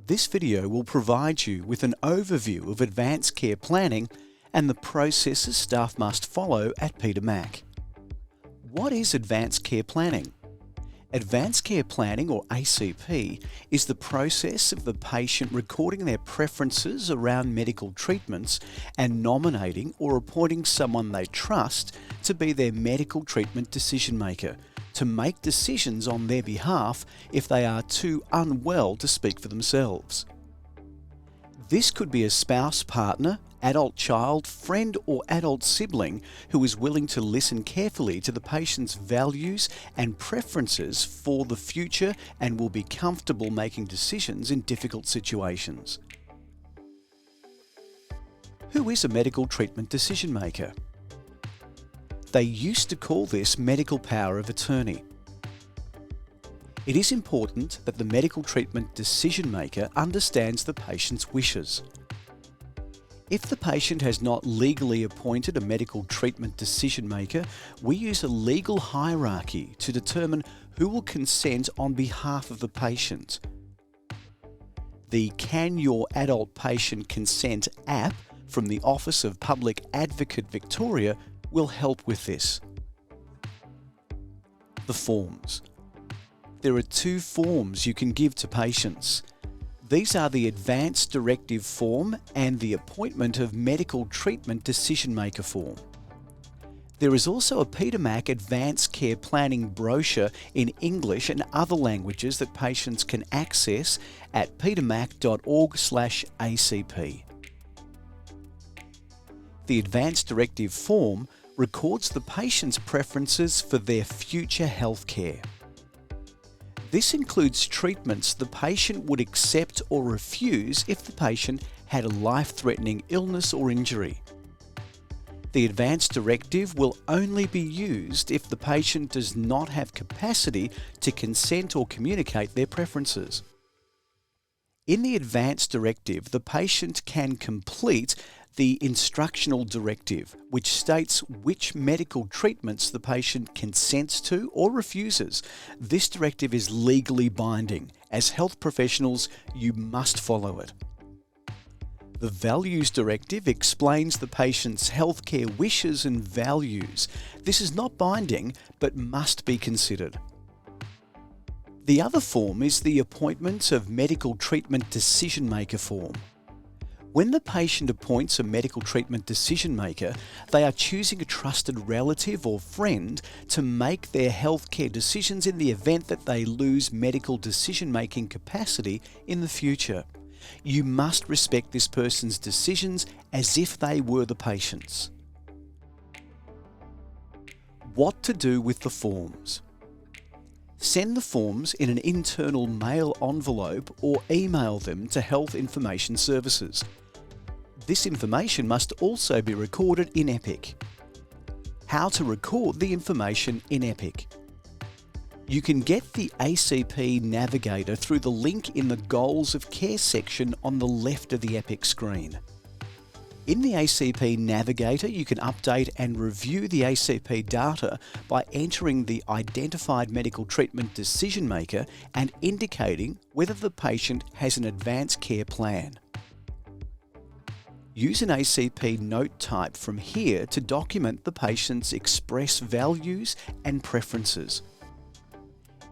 This video will provide you with an overview of advanced care planning and the processes staff must follow at Peter Mac. What is advanced care planning? Advanced care planning, or ACP, is the process of the patient recording their preferences around medical treatments and nominating or appointing someone they trust to be their medical treatment decision maker, to make decisions on their behalf if they are too unwell to speak for themselves. This could be a spouse, partner, adult child, friend or adult sibling who is willing to listen carefully to the patient's values and preferences for the future and will be comfortable making decisions in difficult situations. Who is a medical treatment decision maker? They used to call this medical power of attorney. It is important that the medical treatment decision maker understands the patient's wishes. If the patient has not legally appointed a medical treatment decision maker, we use a legal hierarchy to determine who will consent on behalf of the patient. The Can Your Adult Patient Consent app from the Office of Public Advocate Victoria will help with this. The forms. There are two forms you can give to patients. These are the Advance Directive form and the Appointment of Medical Treatment Decision Maker form. There is also a Peter Mac Advanced Care Planning brochure in English and other languages that patients can access at petermac.org/ACP. The Advance Directive form records the patient's preferences for their future health care. This includes treatments the patient would accept or refuse if the patient had a life-threatening illness or injury. The Advance Directive will only be used if the patient does not have capacity to consent or communicate their preferences. In the Advance Directive, the patient can complete the Instructional Directive, which states which medical treatments the patient consents to or refuses. This directive is legally binding. As health professionals, you must follow it. The Values Directive explains the patient's healthcare wishes and values. This is not binding, but must be considered. The other form is the Appointment of Medical Treatment Decision Maker form. When the patient appoints a medical treatment decision maker, they are choosing a trusted relative or friend to make their healthcare decisions in the event that they lose medical decision-making capacity in the future. You must respect this person's decisions as if they were the patient's. What to do with the forms? Send the forms in an internal mail envelope or email them to Health Information Services. This information must also be recorded in Epic. How to record the information in Epic. You can get the ACP Navigator through the link in the Goals of Care section on the left of the Epic screen. In the ACP Navigator, you can update and review the ACP data by entering the identified medical treatment decision maker and indicating whether the patient has an advanced care plan. Use an ACP note type from here to document the patient's express values and preferences.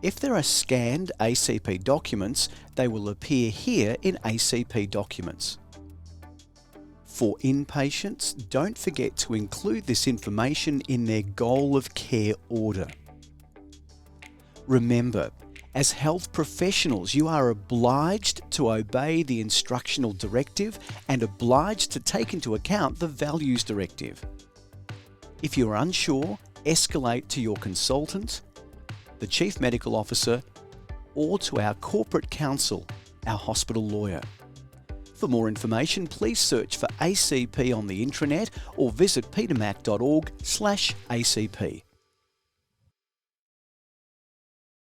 If there are scanned ACP documents, they will appear here in ACP Documents. For inpatients, don't forget to include this information in their Goal of Care order. Remember, as health professionals, you are obliged to obey the Instructional Directive and obliged to take into account the Values Directive. If you are unsure, escalate to your consultant, the Chief Medical Officer, or to our corporate counsel, our hospital lawyer. For more information, please search for ACP on the intranet or visit petermac.org/ACP.